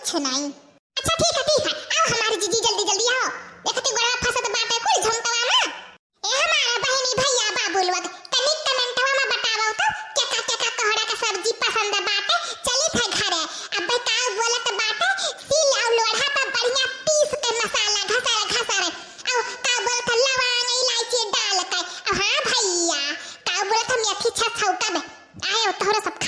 कुछ नहीं। अच्छा ठीक है आओ हमारी जीजी जल्दी जल्दी आओ। देखती गड़ा फसत बाटे कुल झमतवा ना। ए हमारा बहनी भैया बाबू लोग तनिक कमेंटवा में बतावो तो क्या कहड़ा का सब्जी पसंद बाटे चली थे घरे। अब बताओ बोलत बाटे सिलाव लोढ़ा पर बढ़िया पीस के मसाला घसर आओ का बोलत लवंग इलायची डाल के। हां भैया का बोलत मेथी छौका बे आयो तोहरा सब